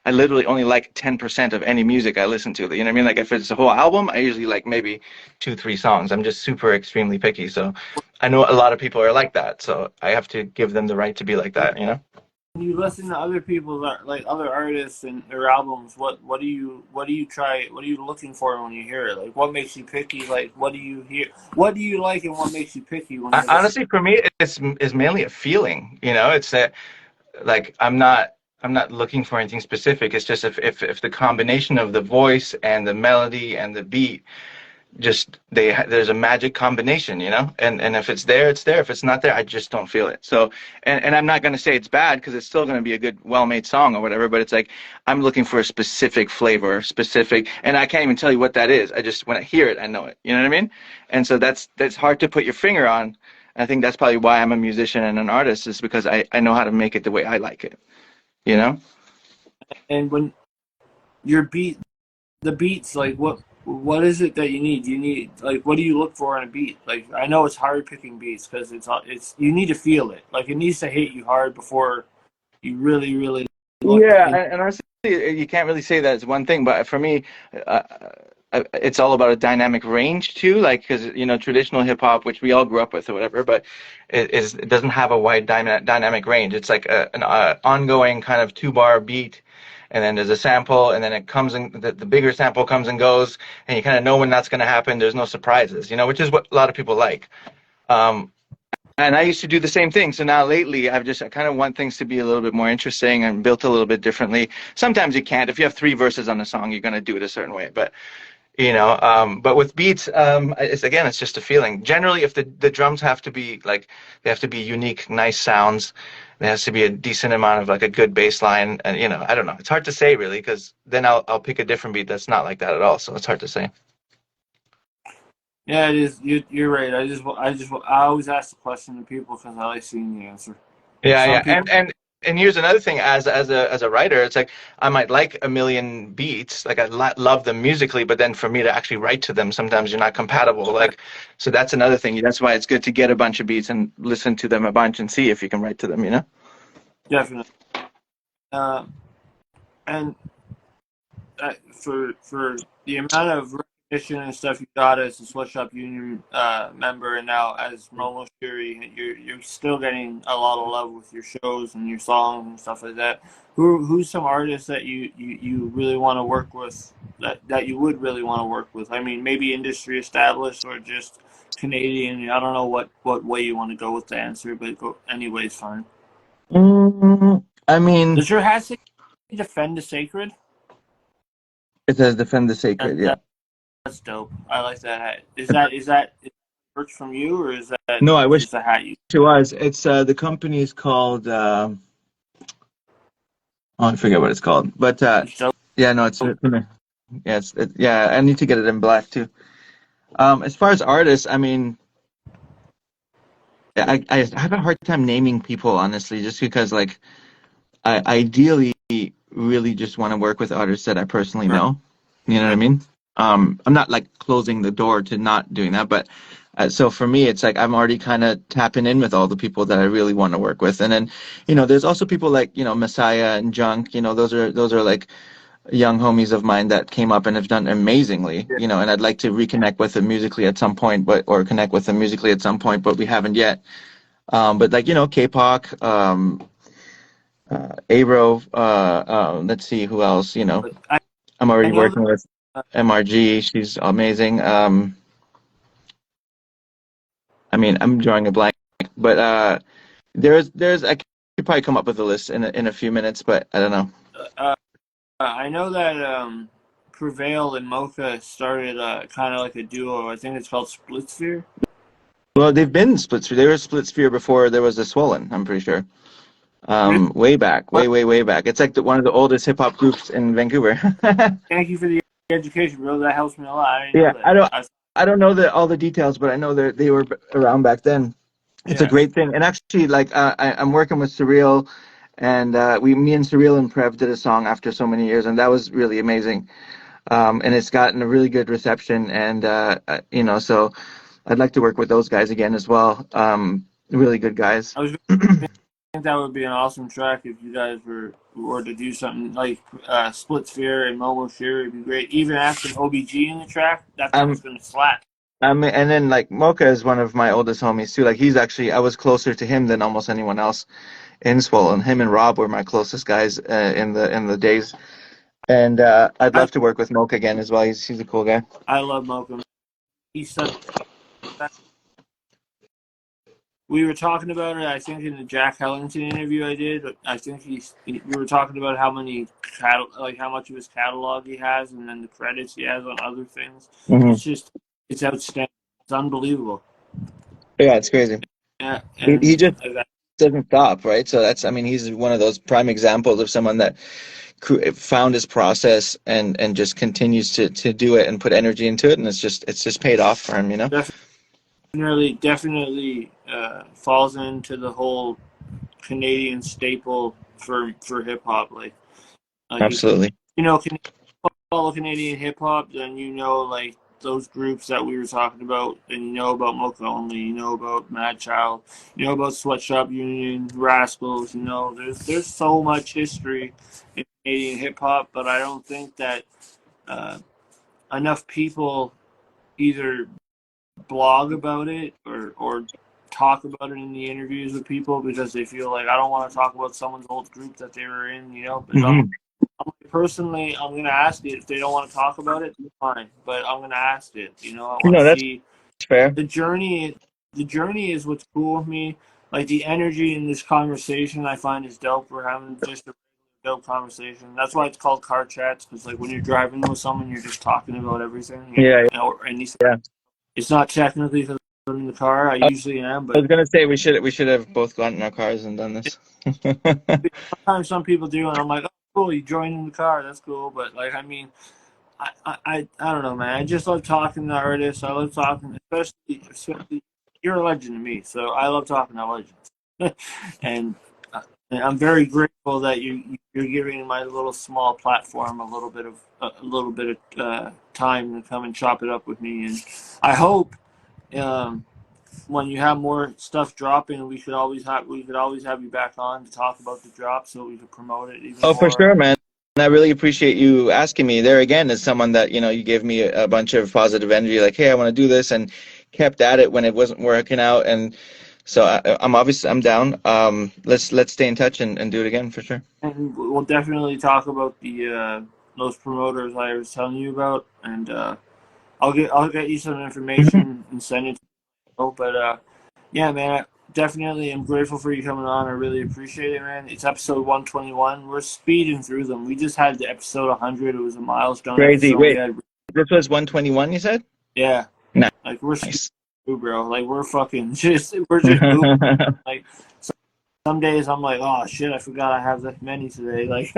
I literally only like 10% of any music I listen to. You know what I mean? Like, if it's a whole album, I usually like maybe 2, 3 songs. I'm just super extremely picky. So I know a lot of people are like that. So I have to give them the right to be like that. when you listen to other people's like other artists and their albums, what are you looking for when you hear it? Like what makes you picky? Like what do you hear? What do you like and what makes you picky when you're listening? Honestly, for me, it's mainly a feeling. It's that like I'm not looking for anything specific. It's just if the combination of the voice and the melody and the beat just there's a magic combination. And if it's there, it's there. If it's not there, I just don't feel it. So and I'm not going to say it's bad because it's still going to be a good well-made song or whatever, but it's like I'm looking for a specific flavor, specific, and I can't even tell you what that is. I just when I hear it, I know it. You know what I mean? And so that's hard to put your finger on. I think that's probably why I'm a musician and an artist, is because I know how to make it the way I like it, you know? And when your the beats, like what is it that you need? You need like what do you look for in a beat? Like I know it's hard picking beats because it's you need to feel it. Like it needs to hit you hard before. you really, really look Yeah, in. and honestly, you can't really say that it's one thing, but for me, uh, it's all about a dynamic range too. Like, because traditional hip hop, which we all grew up with or whatever, but it doesn't have a wide dynamic range. It's like an ongoing kind of two bar beat, and then there's a sample, and then it comes and the bigger sample comes and goes, and you kind of know when that's going to happen. There's no surprises, which is what a lot of people like. Um, and I used to do the same thing. So now lately, I kind of want things to be a little bit more interesting and built a little bit differently. Sometimes you can't. If you have three verses on a song, you're going to do it a certain way. But with beats, it's just a feeling. Generally, if the drums have to be like, they have to be unique, nice sounds. There has to be a decent amount of like a good bass line. And, I don't know. It's hard to say really, because then I'll pick a different beat that's not like that at all. So it's hard to say. Yeah, it is. You're right. I always ask the question to people because I like seeing the answer. Yeah, Some yeah, people, and here's another thing. As a writer, it's like I might like a million beats, like I love them musically, but then for me to actually write to them, sometimes you're not compatible. Like, so that's another thing. That's why it's good to get a bunch of beats and listen to them a bunch and see if you can write to them. definitely. Uh, and for the amount of recognition and stuff you got as a Sweatshop Union member, and now as Mo Moshiri, you're still getting a lot of love with your shows and your songs and stuff like that. Who's some artists that you really want to work with, that you would really want to work with? I mean, maybe industry established or just Canadian. I don't know what way you want to go with the answer, but go anyways, fine. I mean, Does your hat say "Defend the Sacred"? it says defend the sacred. Yeah. That That's dope. I like that hat. Is that merch from you, or is that No, I wish just a hat you? it was. It's the company is called. Oh, I forget what it's called, but It's dope. yeah, no, yeah, yeah. I need to get it in black too. As far as artists, I mean, I have a hard time naming people honestly, just because like I ideally really just want to work with artists that I personally Right. know. You know what I mean? I'm not like closing the door to not doing that, but so for me, it's like I'm already kind of tapping in with all the people that I really want to work with, and then there's also people like Messiah and Junk. Those are like young homies of mine that came up and have done amazingly. And I'd like to reconnect with them musically at some point, or connect with them musically at some point, but we haven't yet. But like K-pop, Aero, let's see who else. But I'm I already know that working with MRG. She's amazing. I mean, I'm drawing a blank, but there's I could probably come up with a list in a few minutes, but I don't know. uh, I know that Prevail and Mocha started kind of like a duo. I think it's called Split Sphere. Well, they've been split sphere. They were split sphere before there was a Swollen, I'm pretty sure. Really? Way back, way, way, way back. It's like one of the oldest hip hop groups in Vancouver. Thank you for the education, bro. That helps me a lot. I didn't Yeah, know that. I don't know all the details, but I know they were around back then. It's a Yeah, great thing, and actually, like I'm working with Surreal, and me and Surreal and Prev did a song after so many years, and that was really amazing. And it's gotten a really good reception, and so I'd like to work with those guys again as well. Really good guys. I was. I think that would be an awesome track if you guys were to do something like Split Sphere and Mo Moshiri. It'd be great. Even after Obe G in the track, that track's Um, gonna slap. and then like Mocha is one of my oldest homies too. Like he's actually I was closer to him than almost anyone else in Swollen. Him and Rob were my closest guys in the days. And I'd I love to work with Mocha again as well. He's a cool guy. I love Mocha. He's such. We were talking about it. I think in the Jack Hellington interview I did. I think we were talking about how many how much of his catalog he has, and then the credits he has on other things. Hmm. It's outstanding. It's unbelievable. Yeah, it's crazy. Yeah, He and just doesn't stop, right? So I mean, he's one of those prime examples of someone that found his process and just continues to do it and put energy into it, and it's just paid off for him. definitely falls into the whole Canadian staple for hip hop. Like if Absolutely. you know follow Canadian hip hop, then those groups that we were talking about, and you know about Mocha Only, you know about Mad Child, you know about Sweatshop Union, Rascals. You know, there's so much history in Canadian hip hop, but I don't think that uh, enough people either blog about it or talk about it in the interviews with people because they feel like I don't want to talk about someone's old group that they were in. You know, but Hmm. personally, I'm gonna ask it. If they don't want to talk about it, fine. But I'm gonna ask it. You know, I want to No, that's see fair. the journey. The journey is what's cool with me. Like the energy in this conversation, I find is dope. We're having just a dope conversation. That's why it's called car chats because like when you're driving with someone, you're just talking about everything. Yeah, And yeah. it's not technically because I'm in the car. I usually am, I but was gonna say we should have both gotten in our cars and done this. sometimes some people do, and I'm like, oh, cool, you joined in the car. That's cool. But like, I mean. I don't know, man. I just love talking to artists. I love talking, especially you're a legend to me, so I love talking to legends. and, and I'm very grateful that you're giving my little small platform a little bit of time to come and chop it up with me. And I hope um, when you have more stuff dropping, we could always have you back on to talk about the drop, so we could promote it even Oh, for more. sure, man. And I really appreciate you asking me. There again is someone that, you gave me a bunch of positive energy, like, hey, I want to do this, and kept at it when it wasn't working out. And so I'm down. Let's stay in touch and do it again for sure. And we'll definitely talk about the those promoters I was telling you about, and I'll get you some Mhm. information and send it to you. But yeah, man, I definitely am grateful for you coming on. I really appreciate it, man. It's episode 121. We're speeding through them. We just had the episode 100. It was a milestone Crazy. episode. We Wait, had this was 121, you said? yeah, like we're speeding Nice. through, bro. Like we're just moving. Like some days I'm like, oh shit, I forgot I have that many today. Like,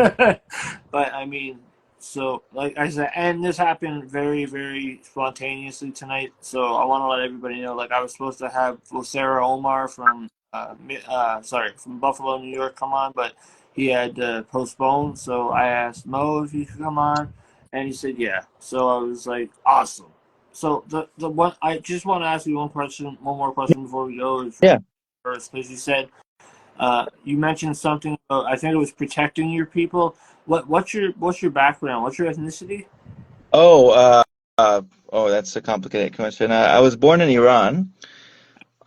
but I mean, so like I said, and this happened very, very spontaneously tonight. So I want to let everybody know, like I was supposed to have Sarah Omar from, from Buffalo, New York, come on, but he had postponed. So I asked Mo if he could come on, and he said yeah. So I was like, awesome. So the one I just want to ask you one more question before we go is Yeah. first, because you said you mentioned something about, I think it was protecting your people. What's your background? What's your ethnicity? Oh, that's a complicated question. I was born in Iran.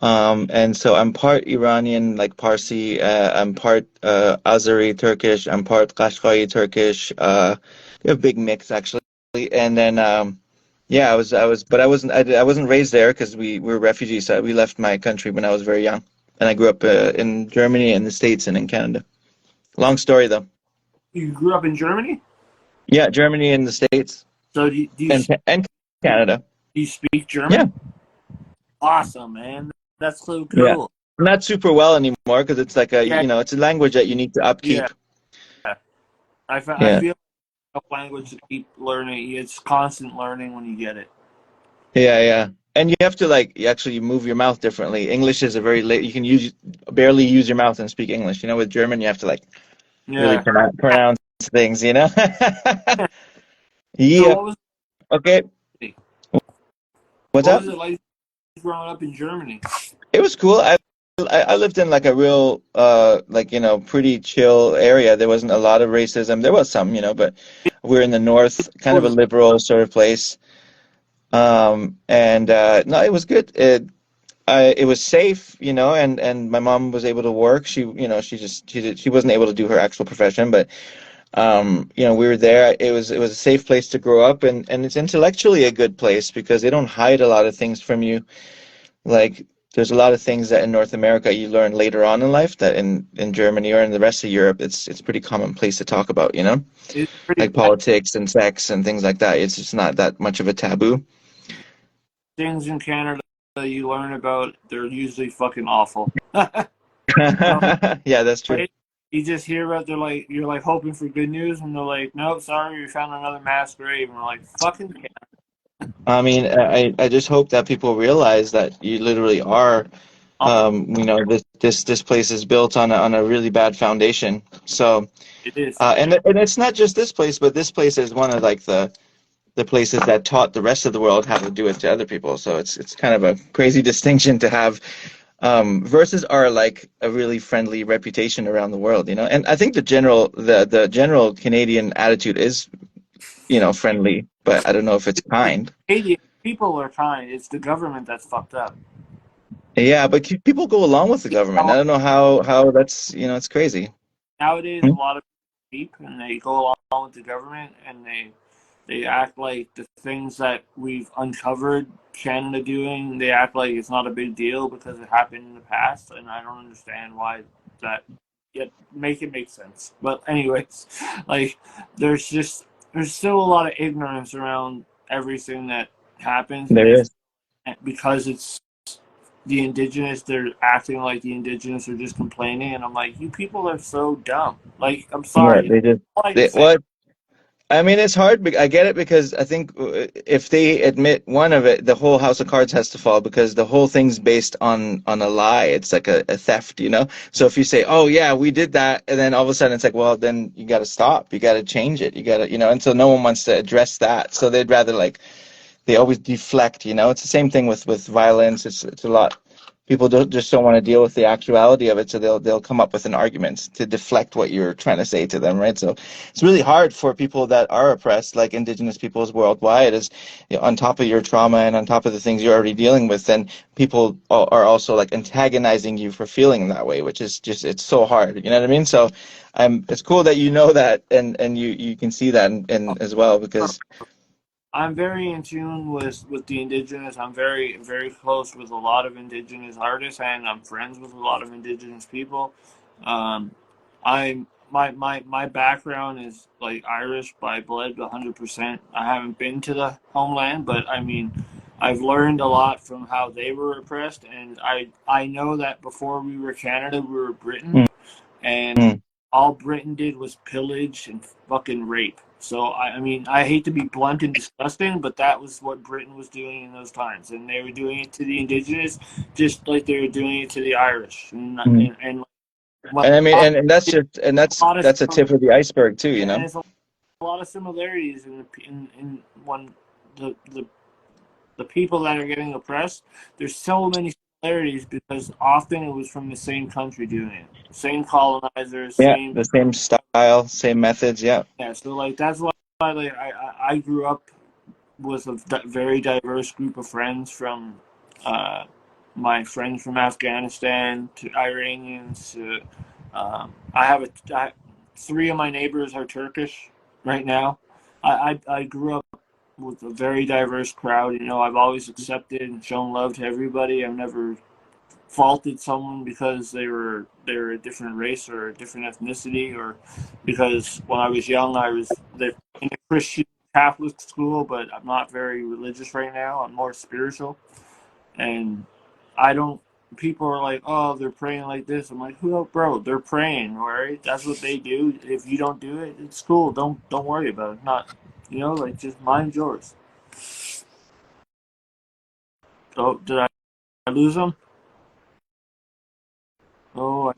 And so I'm part Iranian, like Parsi. I'm part Azeri Turkish. I'm part Qashqai Turkish. A big mix actually. And then yeah, but I wasn't raised there because we were refugees. So we left my country when I was very young, and I grew up in Germany, in the States, and in Canada. Long story though. You grew up in Germany, Yeah, Germany and the States, so and Canada. do you speak Yeah, German? Awesome, man. That's so yeah. cool. Not super well anymore because it's like Yeah, it's a language that you need to yeah. upkeep. I Yeah. feel like a language to keep learning. It's constant learning when you get it. Yeah, yeah. And you have to like you actually move your mouth differently. English is a very late, you can barely use your mouth and speak English. With German you have to like really Yeah. pronounce things. So Yeah. Okay. What's what up? was it like growing up in Germany? It was cool. I lived in like a real like pretty chill area. There wasn't a lot of racism. There was some, but we're in the north, kind What of a was liberal sort of place. And no, it was good. It was safe, and my mom was able to work. She wasn't able to do her actual profession, but we were there. It was a safe place to grow up, and it's intellectually a good place because they don't hide a lot of things from you. Like there's a lot of things that in North America you learn later on in life that in Germany or in the rest of Europe it's pretty commonplace to talk about. it's pretty Like politics and sex and things like that. It's just not that much of a taboo. things in Canada that you learn about, they're usually fucking awful. No, Yeah, that's true. right? You just hear about they're like you're like hoping for good news, and they're like, nope, sorry, we found another mass grave, and we're like, fucking I mean, I just hope that people realize that you literally are, this place is built on a really bad foundation. So, it is. and it's not just this place, but this place is one of like the places that taught the rest of the world how to do it to other people. So it's kind of a crazy distinction to have, versus our like a really friendly reputation around the world, you know. And I think the general Canadian attitude is, you know, friendly, but I don't know if it's kind. Canadian people are kind. It's the government that's fucked up. Yeah, but people go along with the government. I don't know how that's, you know, it's crazy. Nowadays, a Hmm? lot of people cheap and they go along with the government and they act like the things that we've uncovered Canada doing, they act like it's not a big deal because it happened in the past, and I don't understand why that. Yet make it make sense. But anyways, like there's just there's still a lot of ignorance around everything that happens, and There they is. because it's the indigenous, they're acting like the indigenous are just complaining, and I'm like, you people are so dumb. Like, I'm Yeah, sorry, they just all I can they say. what I mean, it's hard. I get it because I think if they admit one of it, the whole house of cards has to fall because the whole thing's based on a lie. It's like a theft, you know? So if you say, "Oh yeah, we did that," and then all of a sudden it's like, well, then you got to stop. You got to change it. You got to, you know, and so no one wants to address that. So they'd rather like they always deflect, you know. It's the same thing with violence. It's a lot. People don't want to deal with the actuality of it, so they'll come up with an argument to deflect what you're trying to say to them, right? So it's really hard for people that are oppressed, like Indigenous peoples worldwide, is, you know, on top of your trauma and on top of the things you're already dealing with, then people are also like antagonizing you for feeling that way, which is just it's so hard. You know what I mean? So it's cool that you know that and you can see that in as well because I'm very in tune with the indigenous. I'm very close with a lot of indigenous artists, and I'm friends with a lot of indigenous people. Um, I'm my background is like Irish by blood, 100%. I haven't been to the homeland, but I mean, I've learned a lot from how they were oppressed, and I know that before we were Canada, we were Britain, and mm, all Britain did was pillage and fucking rape. So I mean, I hate to be blunt and disgusting, but that was what Britain was doing in those times, and they were doing it to the indigenous, just like they were doing it to the Irish, mm. and well, And I mean, and that's just and a lot of that's a tip of the iceberg too, you and know. it's a lot of similarities in when the the the people that are getting oppressed. There's so many similarities because often it was from the same country doing it, same colonizers, Yeah, same. the same style, same methods. Yeah, Yeah, so like that's why like I grew up with a very diverse group of friends from uh, my friends from Afghanistan to Iranians to I have three of my neighbors are Turkish right now. I grew up with a very diverse crowd. You know, I've always accepted and shown love to everybody. I've never faulted someone because they're a different race or a different ethnicity, or because when I was young I was in a Christian Catholic school, but I'm not very religious right now. I'm more spiritual, and I don't. People are like, "Oh, they're praying like this." I'm like, "Who, bro? They're praying, all right? That's what they do. If you don't do it, it's cool. Don't worry about it. Not, you know, like just mind yours." Oh, did I lose them? Oh,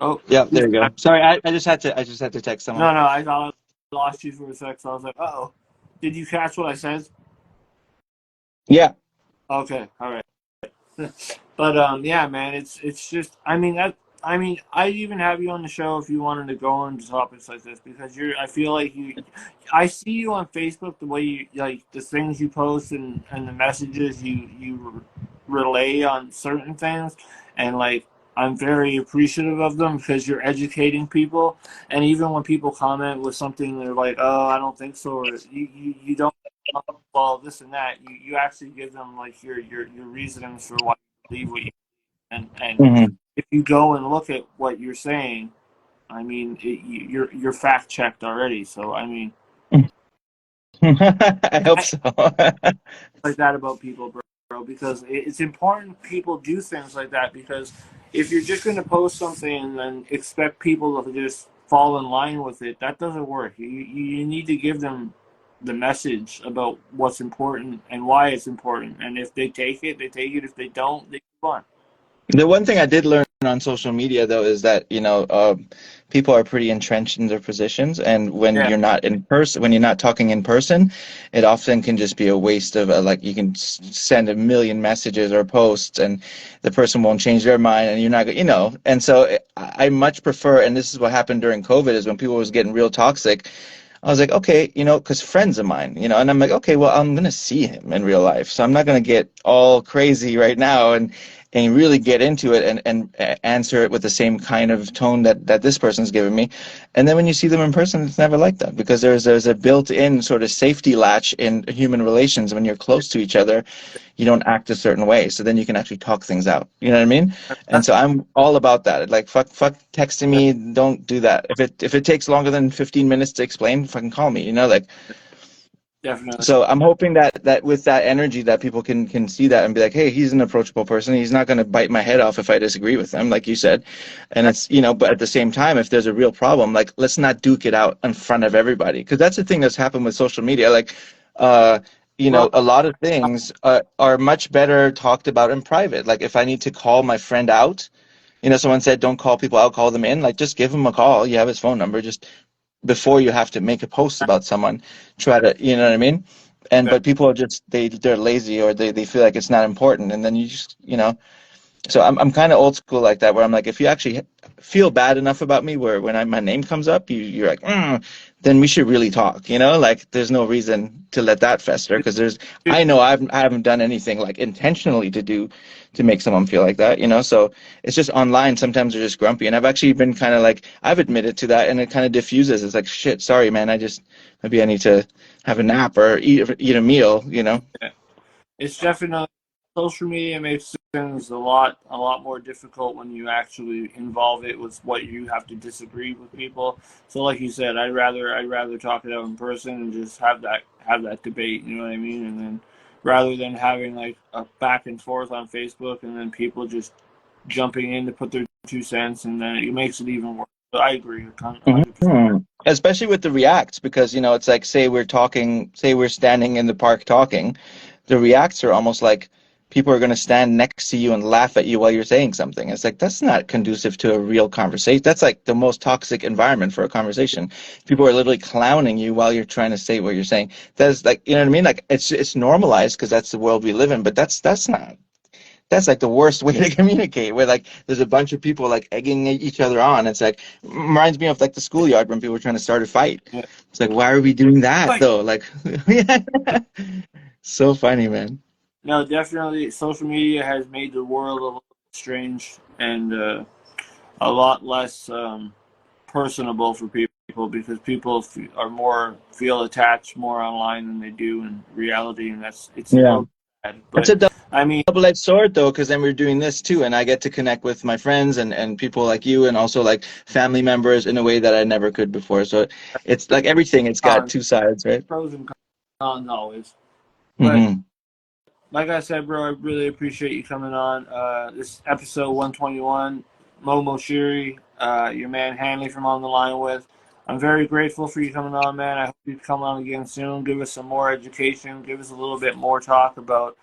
oh, yeah. he's There you back. go. Sorry, I just had to text someone. No, no, I thought I lost you for a sec, so I was like, oh. Did you catch what I said? Yeah, Okay, all right. But yeah, man, it's just I mean I even have you on the show if you wanted to go into topics like this because I feel like I see you on Facebook the way you like the things you post and the messages you relay on certain things, and like I'm very appreciative of them because you're educating people, and even when people comment with something they're like, oh, I don't think so, or you don't, well, this and that, you actually give them like your reasonings for why you believe what you, and hmm. if you go and look at what you're saying, I mean, you're fact checked already. So I mean, I hope I so. like that about people, bro, because it's important people do things like that because if you're just going to post something and expect people to just fall in line with it, that doesn't work. You need to give them the message about what's important and why it's important, and if they take it, they take it. If they don't, they move on. The one thing I did learn on social media though is that people are pretty entrenched in their positions, and when Yeah, you're not in person, when you're not talking in person, it often can just be a waste of like you can send a million messages or posts, and the person won't change their mind, and you're not, and so I much prefer, and this is what happened during COVID, is when people was getting real toxic. I was like, okay, because friends of mine, and I'm like, okay, well, I'm gonna see him in real life, so I'm not gonna get all crazy right now and really get into it and answer it with the same kind of tone that this person's giving me. And then when you see them in person, it's never like that, because there's a built-in sort of safety latch in human relations. When you're close to each other, you don't act a certain way, so then you can actually talk things out. You know what I mean? And that's so I'm all about that. Like fuck texting me, don't do that. If it takes longer than 15 minutes to explain, fucking call me, like. definitely. So I'm hoping that with that energy, that people can see that and be like, hey, he's an approachable person. He's not going to bite my head off if I disagree with him, like you said. And it's, but at the same time, if there's a real problem, like, let's not duke it out in front of everybody. Because that's the thing that's happened with social media. Like, uh, Well, a lot of things are much better talked about in private. Like, if I need to call my friend out, someone said, don't call people out, call them in. Like, just give him a call. You have his phone number. Just before you have to make a post about someone, try to, you know what I mean? And yeah, but people are just they're lazy, or they feel like it's not important, and then you just, so I'm kind of old school like that, where I'm like, if you actually feel bad enough about me, where when my name comes up, you're like, then we should really talk. Like, there's no reason to let that fester, because I know I haven't done anything like intentionally to make someone feel like that. So it's just online. Sometimes they're just grumpy, and I've actually been kind of like, I've admitted to that, and it kind of diffuses. It's like, shit, sorry, man. Maybe I need to have a nap or eat a meal. yeah. It's definitely social media makes things a lot more difficult when you actually involve it with what you have to disagree with people. So, like you said, I'd rather talk it out in person and just have that debate. You know what I mean? And then rather than having like a back and forth on Facebook and then people just jumping in to put their 2 cents, and then it makes it even worse. So I agree 100%. Mhm. Especially with the reacts, because it's like, say we're standing in the park talking, the reacts are almost like people are going to stand next to you and laugh at you while you're saying something. It's like, that's not conducive to a real conversation. That's like the most toxic environment for a conversation. People are literally clowning you while you're trying to say what you're saying. That's like, you know what I mean? Like, it's normalized because that's the world we live in, but that's like the worst way to communicate, where like there's a bunch of people like egging each other on. It's like, reminds me of like the schoolyard when people were trying to start a fight. Yeah. It's like, why are we doing that Like, though? Like, yeah. So funny, man. no, definitely, social media has made the world a little strange and a lot less personable for people because people are more feel attached more online than they do in reality, and it's Yeah. all bad. It's But a I mean, double-edged sword though, because then we're doing this too, and I get to connect with my friends and people like you, and also like family members, in a way that I never could before. So it's like everything, it's got cons, two sides, right? pros and cons always. But Mm-hmm. like I said, bro, I really appreciate you coming on. This episode 121, Mo Moshiri, your man Hanley from On the Line with. I'm very grateful for you coming on, man. I hope you come on again soon. Give us some more education. Give us a little bit more talk about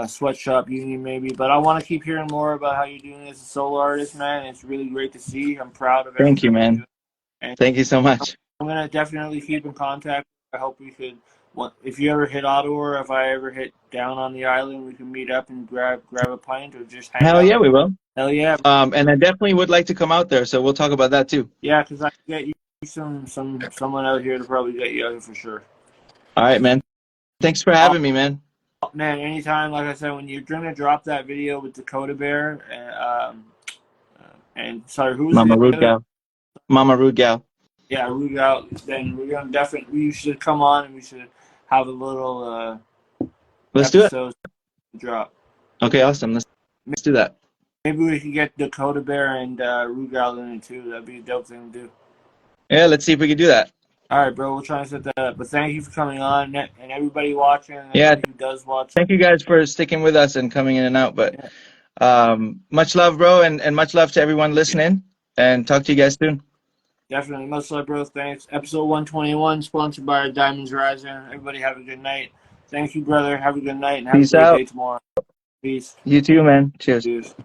Sweatshop Union, maybe. But I want to keep hearing more about how you're doing as a solo artist, man. It's really great to see. I'm proud of Thank you, everything you're man. doing. And Thank you so much. I'm gonna definitely keep in contact. I hope we could. If you ever hit Ottawa, or if I ever hit down on the island, we can meet up and grab a pint or just hang Hell yeah, out. we will. Hell yeah, And I definitely would like to come out there, so we'll talk about that too. yeah, because I can get you someone out here to probably get you out here for sure. All right, man. Thanks for Oh having me, man. man, anytime. Like I said, when you're gonna drop that video with Dakota Bear and sorry, who was Mama the Rude other? Gal. Mama Rude Gal. Yeah, Root Out. Then we're gonna definitely. You should come on and we should have a little Let's do it. episode drop. Okay, awesome. Let's do that. Maybe we could get Dakota Bear and Rugal in it too. That'd be a dope thing to do. Yeah, let's see if we can do that. All right, bro. We'll try and set that up. But thank you for coming on, and everybody watching, and Yeah, everybody who does watch. thank you guys for sticking with us and coming in and out. But Yeah, much love, bro, and much love to everyone listening. And talk to you guys soon. definitely. Much love, bro. Thanks. Episode 121, sponsored by Diamonds Rising. Everybody have a good night. Thank you, brother. Have a good night, and have a Peace great out. day tomorrow. Peace. You too, man. Cheers. Cheers.